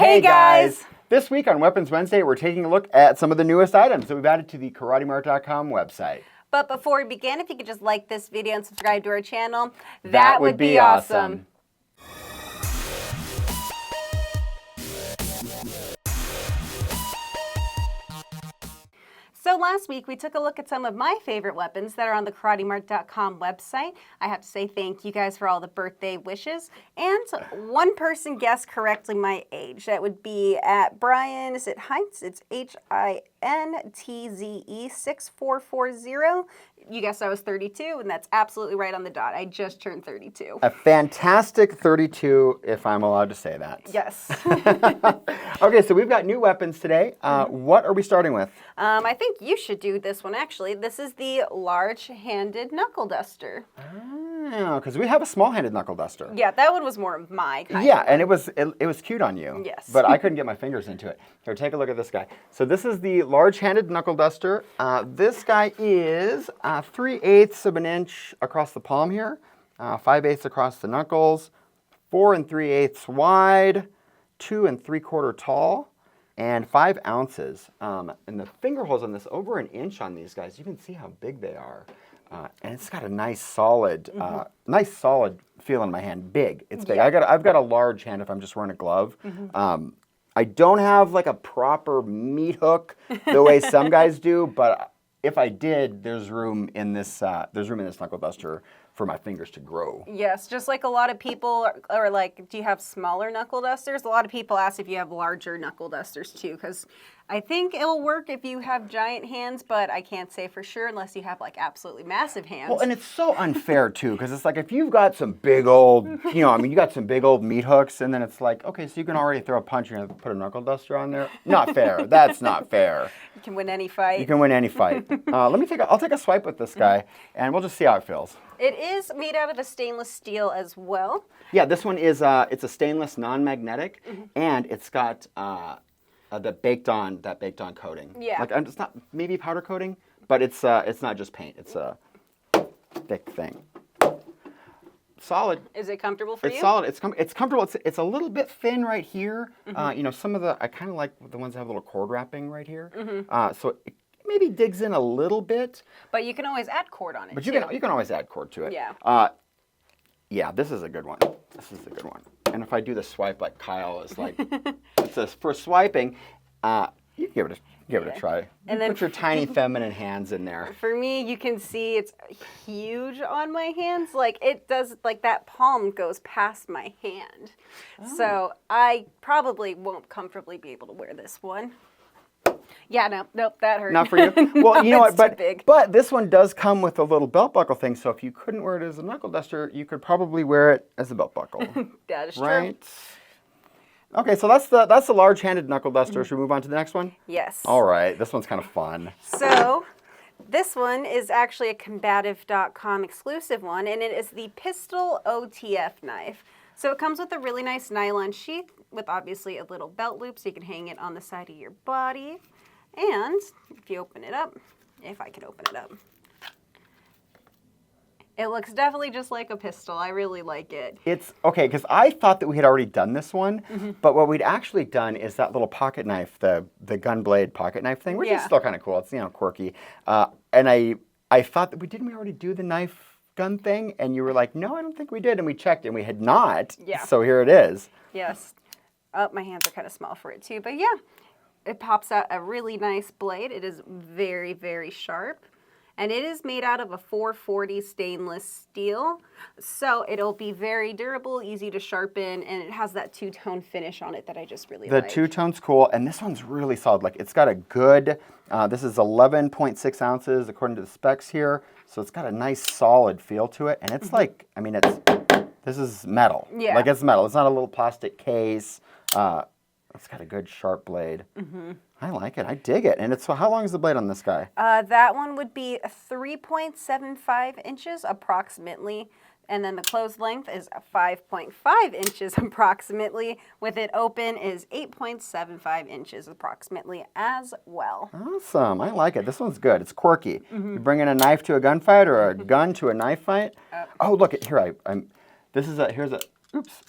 Hey guys! This week on Weapons Wednesday, we're taking a look at some of the newest items that we've added to the KarateMart.com website. But before we begin, if you could just like this video and subscribe to our channel, that would be awesome. So last week, we took a look at some of my favorite weapons that are on the KarateMart.com website. I have to say thank you guys for all the birthday wishes. And one person guessed correctly my age. That would be at Brian, is it Hintze? It's HINTZE 6440. You guessed I was 32, and that's absolutely right on the dot. I just turned 32. A fantastic 32, if I'm allowed to say that. Yes. Okay, so we've got new weapons today. What are we starting with? I think you should do this one, actually. This is the large-handed knuckle duster. Oh, because we have a small-handed knuckle duster. Yeah, that one was more of my kind. Yeah, and it was cute on you. Yes. But I couldn't get my fingers into it. Here, take a look at this guy. So this is the large-handed knuckle duster. This guy is 3/8 of an inch across the palm here, 5/8 across the knuckles, 4 3/8 wide, 2 3/4 tall, and 5 ounces. And the finger holes on this, over an inch on these guys. You can see how big they are. And it's got a nice solid feel in my hand. Big. It's big. Yeah. I've got a large hand if I'm just wearing a glove. I don't have like a proper meat hook the way some guys do, but if I did, there's room in this knuckle duster for my fingers to grow. Yes, just like a lot of people are like, do you have smaller knuckle dusters? A lot of people ask if you have larger knuckle dusters too, because I think it'll work if you have giant hands, but I can't say for sure unless you have like absolutely massive hands. Well, and it's so unfair too, because it's like if you've got some big old, you got some big old meat hooks, and then it's like, okay, so you can already throw a punch, you're gonna put a knuckle duster on there. Not fair. That's not fair. You can win any fight. You can win any fight. I'll take a swipe with this guy, and we'll just see how it feels. It is made out of a stainless steel as well. Yeah, this one is it's a stainless non-magnetic, and it's got that baked on coating. Yeah. Like it's not maybe powder coating, but it's not just paint. It's a thick thing. Solid. Is it comfortable for you? It's solid. It's comfortable. It's a little bit thin right here. Some of I kind of like the ones that have a little cord wrapping right here. So it maybe digs in a little bit. But you can always add cord on it. But you can always add cord to it. Yeah. Yeah, this is a good one. This is a good one. And if I do the swipe like Kyle is like, for swiping, you can give it a try. And then put your tiny feminine hands in there. For me, you can see it's huge on my hands. Like it does, like that palm goes past my hand. Oh. So I probably won't comfortably be able to wear this one. Yeah, nope, that hurt. Not for you? Well, you know what, big. But this one does come with a little belt buckle thing, so if you couldn't wear it as a knuckle duster, you could probably wear it as a belt buckle. That is right? True. Okay, so that's the large-handed knuckle duster. Should we move on to the next one? Yes. All right, this one's kind of fun. So, this one is actually a combative.com exclusive one, and it is the Pistol OTF Knife. So it comes with a really nice nylon sheath with obviously a little belt loop so you can hang it on the side of your body. And if you open it up, if I can open it up, it looks definitely just like a pistol. I really like it. It's okay, because I thought that we had already done this one, but what we'd actually done is that little pocket knife, the gun blade pocket knife thing, which is still kind of cool. It's quirky. And I thought that we already do the knife gun thing, and you were like, no, I don't think we did, and we checked and we had not. Yeah. So here it is. Yes. Oh, my hands are kind of small for it too, but yeah, it pops out a really nice blade. It is very, very sharp, and it is made out of a 440 stainless steel, so it'll be very durable, easy to sharpen, and it has that two-tone finish on it that I just really like. The two-tone's cool, and this one's really solid. Like, it's got a good, this is 11.6 ounces according to the specs here, so it's got a nice solid feel to it, and it's like, I mean, this is metal. Yeah. Like, it's metal. It's not a little plastic case. It's got a good sharp blade. I like it. I dig it. And how long is the blade on this guy? That one would be 3.75 inches approximately. And then the closed length is 5.5 inches approximately. With it open is 8.75 inches approximately as well. Awesome. I like it. This one's good. It's quirky. You bring in a knife to a gunfight or a gun to a knife fight. Oh, look, here, here's a, oops.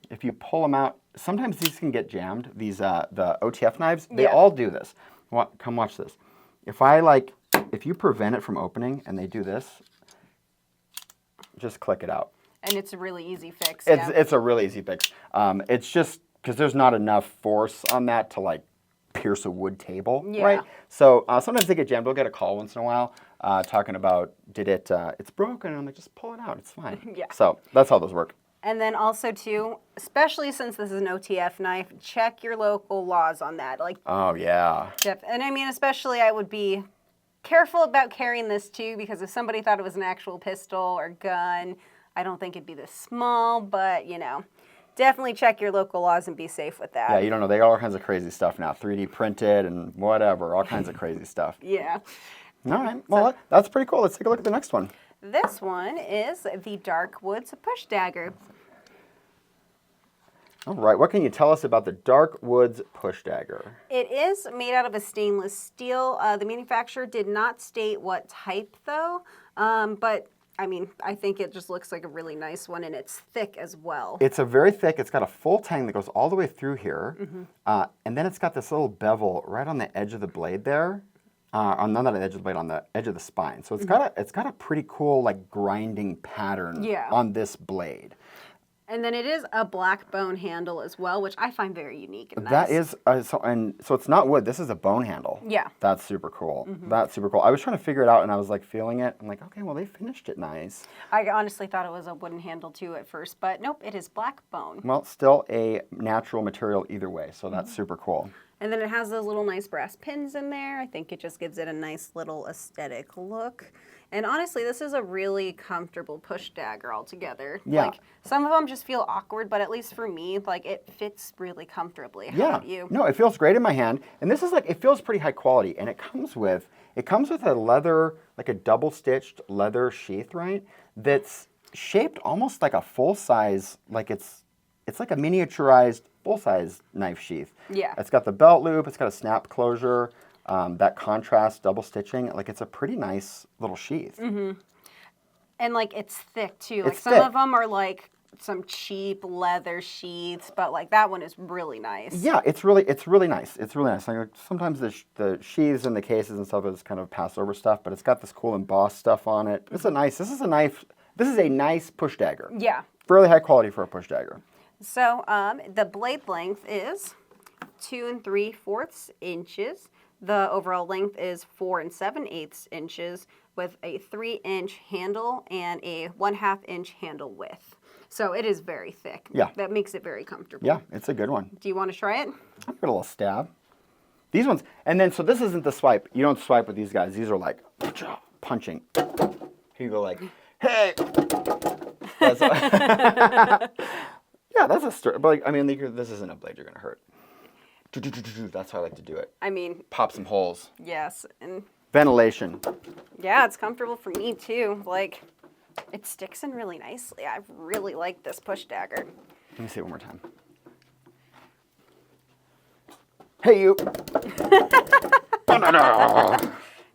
if you pull them out, sometimes these can get jammed. These the OTF knives, they Yeah. all do this. Come watch this. If you prevent it from opening and they do this, just click it out. And it's a really easy fix. It's a really easy fix. It's just because there's not enough force on that to like pierce a wood table, right? So sometimes they get jammed. We'll get a call once in a while talking about it's broken. And I'm like, just pull it out. It's fine. Yeah. So that's how those work. And then also too, especially since this is an OTF knife, check your local laws on that. Like, oh yeah. and I mean, especially I would be careful about carrying this too, because if somebody thought it was an actual pistol or gun, I don't think it'd be this small, but you know, definitely check your local laws and be safe with that. Yeah, you don't know. They got all kinds of crazy stuff now, 3D printed and whatever, all kinds of crazy stuff. Yeah. All right. Well, that's pretty cool. Let's take a look at the next one. This one is the Dark Woods Push Dagger. All right. What can you tell us about the Dark Woods Push Dagger? It is made out of a stainless steel. The manufacturer did not state what type though, but I mean, I think it just looks like a really nice one, and it's thick as well. It's a very thick. It's got a full tang that goes all the way through here, and then it's got this little bevel right on the edge of the blade there. Not on the edge of the blade, on the edge of the spine. So it's got a pretty cool like grinding pattern on this blade. And then it is a black bone handle as well, which I find very unique and nice. That is, so it's not wood. This is a bone handle. Yeah. That's super cool. That's super cool. I was trying to figure it out, and I was like feeling it. I'm like, okay, well they finished it nice. I honestly thought it was a wooden handle too at first, but nope, it is black bone. Well, still a natural material either way, so that's super cool. And then it has those little nice brass pins in there. I think it just gives it a nice little aesthetic look. And honestly, this is a really comfortable push dagger altogether. Yeah. Like, some of them just feel awkward, but at least for me, like, it fits really comfortably. How about you? No, it feels great in my hand. And this is like, it feels pretty high quality. And it comes with a leather, like a double-stitched leather sheath, right? That's shaped almost like a full-size, like it's like a miniaturized full-size knife sheath. Yeah. It's got the belt loop. It's got a snap closure. That contrast double stitching, like it's a pretty nice little sheath. And like it's thick too. It's some thick. of them are like some cheap leather sheaths, but like that one is really nice. Yeah, it's really nice. It's really nice. Like sometimes the sheaths and the cases and stuff is kind of pass over stuff, but it's got this cool embossed stuff on it. This is a nice push dagger. Yeah. Fairly high quality for a push dagger. So the blade length is 2 3/4 inches. The overall length is 4 7/8 inches with a 3-inch handle and a 1/2 inch handle width. So it is very thick. Yeah. That makes it very comfortable. Yeah, it's a good one. Do you want to try it? I'll give it a little stab. These ones, and then so this isn't the swipe. You don't swipe with these guys. These are like punching. Here you go like, hey. That's yeah, that's a story. But like, I mean, this isn't a blade you're gonna hurt. That's how I like to do it. I mean, Pop some holes. yes, and Ventilation. yeah, it's comfortable for me too. Like, it sticks in really nicely. I really like this push dagger. Let me say it one more time. Hey, you.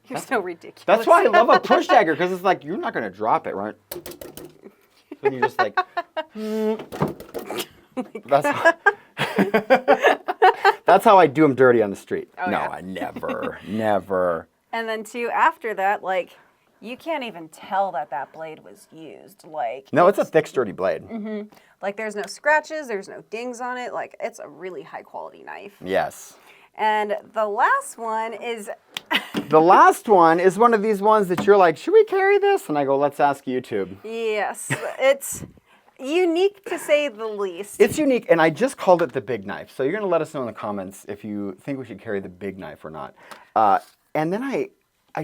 You're so ridiculous. That's why I love a push dagger, because it's like, you're not going to drop it, right? So you just like... That's how I do them dirty on the street. Oh, no, yeah. I never. And then too, after that, like, you can't even tell that blade was used. Like, No, it's a thick, sturdy blade. like there's no scratches, there's no dings on it. Like, it's a really high quality knife. Yes. And the last one is... The last one is one of these ones that you're like, should we carry this? And I go, let's ask YouTube. Yes, it's unique to say the least. It's unique, and I just called it the BIGG Knife. So you're going to let us know in the comments if you think we should carry the BIGG Knife or not. And then I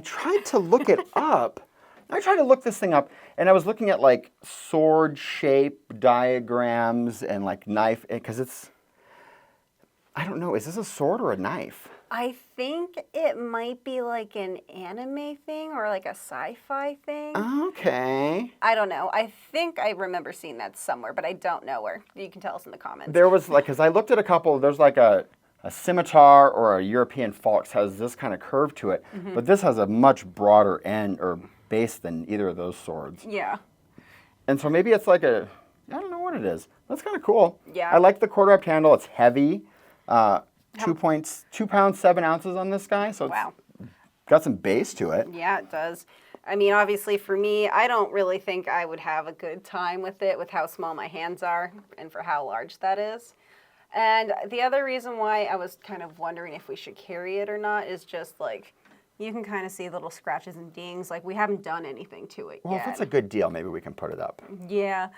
tried to look it up. I tried to look this thing up, and I was looking at like sword shape diagrams and like knife, because it's, I don't know, is this a sword or a knife? I think it might be like an anime thing or like a sci-fi thing. Okay. I don't know. I think I remember seeing that somewhere, but I don't know where. You can tell us in the comments. There was like, because I looked at a couple, there's like a scimitar or a European falx has this kind of curve to it, but this has a much broader end or base than either of those swords. Yeah. And so maybe it's like a, I don't know what it is. That's kind of cool. Yeah. I like the cord-wrapped handle. It's heavy. 2 pounds, 7 ounces on this guy. So Wow. it's got some base to it. Yeah, it does. I mean, obviously for me, I don't really think I would have a good time with it with how small my hands are and for how large that is. And the other reason why I was kind of wondering if we should carry it or not is just like, you can kind of see little scratches and dings. Like, we haven't done anything to it Well, yet. if it's a good deal, maybe we can put it up. Yeah.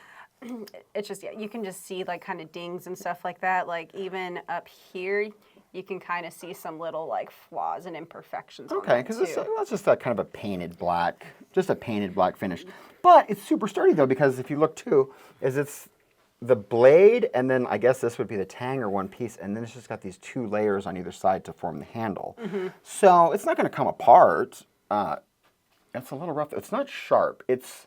It's just, yeah, you can just see like kind of dings and stuff like that. Like even up here, you can kind of see some little like flaws and imperfections. Okay, because that's just that kind of a painted black, just a painted black finish. But it's super sturdy though, because if you look too, it's the blade, and then I guess this would be the tang or one piece, and then it's just got these 2 layers on either side to form the handle. So it's not going to come apart. It's a little rough. It's not sharp. It's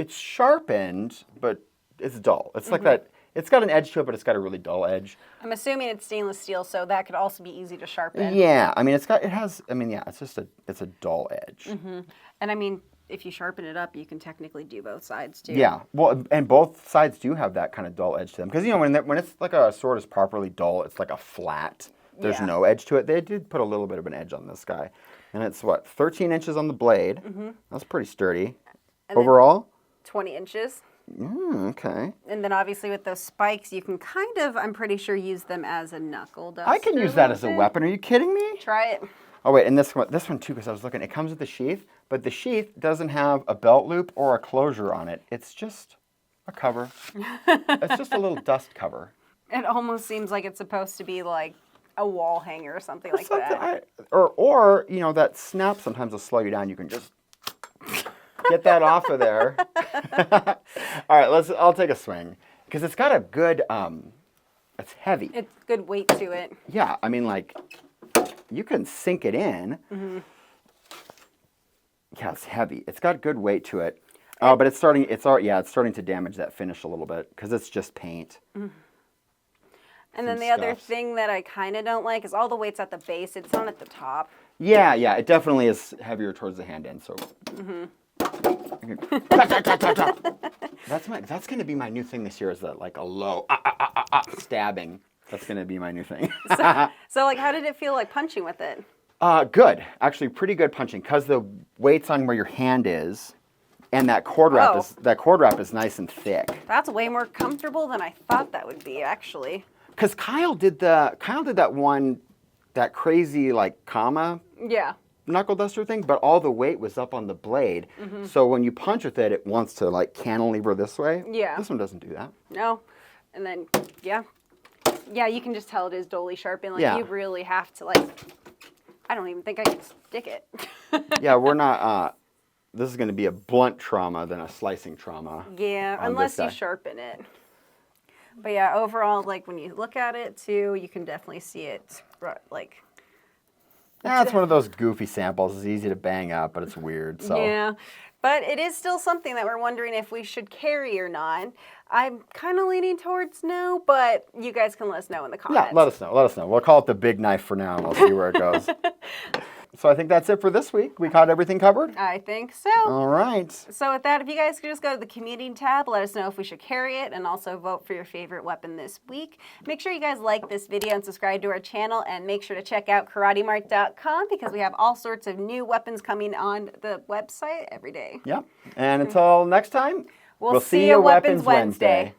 sharpened, but it's dull. It's like that. It's got an edge to it, but it's got a really dull edge. I'm assuming it's stainless steel, so that could also be easy to sharpen. Yeah, I mean, it's just it's a dull edge. And I mean, if you sharpen it up, you can technically do both sides too. Yeah, well, and both sides do have that kind of dull edge to them. Because, you know, when it's like a sword is properly dull, it's like a flat. There's Yeah. no edge to it. They did put a little bit of an edge on this guy. And it's, 13 inches on the blade. That's pretty sturdy. And Overall? 20 inches. Okay. And then obviously with those spikes, you can kind of, I'm pretty sure, use them as a knuckle duster. I can use that as a weapon. Are you kidding me? Try it. Oh, wait, and this one too, because I was looking. It comes with a sheath, but the sheath doesn't have a belt loop or a closure on it. It's just a cover. It's just a little dust cover. It almost seems like it's supposed to be like a wall hanger or something like that. Or you know, that snap sometimes will slow you down. You can just get that off of there. All right, I'll take a swing, because it's got a good, it's heavy. It's good weight to it. Yeah, I mean, like, you can sink it in. Yeah, it's heavy. It's got good weight to it. But it's starting to damage that finish a little bit, because it's just paint. And then the other thing that I kind of don't like is all the weight's at the base. It's not at the top. Yeah, it definitely is heavier towards the hand end. So that's going to be my new thing this year, is that like a low stabbing. That's going to be my new thing. So like, how did it feel like punching with it? Good, actually, pretty good punching, because the weight's on where your hand is, and that cord wrap is nice and thick. That's way more comfortable than I thought that would be, actually. Because Kyle did that crazy like comma Yeah. knuckle duster thing, but all the weight was up on the blade. So when you punch with it, it wants to like cantilever this way. Yeah. This one doesn't do that. No. And then, yeah, you can just tell it is dully sharpened. Like, Yeah. you really have to, like, I don't even think I can stick it. Yeah, we're not, this is going to be a blunt trauma than a slicing trauma. Yeah, on unless this you guy. sharpen it. But yeah, overall, like, when you look at it, too, you can definitely see it, like... It's one of those goofy samples. It's easy to bang up, but it's weird. So Yeah, but it is still something that we're wondering if we should carry or not. I'm kind of leaning towards no, but you guys can let us know in the comments. Yeah, let us know. We'll call it the BIGG Knife for now, and we'll see where it goes. So I think that's it for this week. We caught everything covered? I think so. All right. So with that, if you guys could just go to the community tab, let us know if we should carry it, and also vote for your favorite weapon this week. Make sure you guys like this video and subscribe to our channel, and make sure to check out KarateMart.com, because we have all sorts of new weapons coming on the website every day. Yep. And until next time, We'll see you Weapons Wednesday.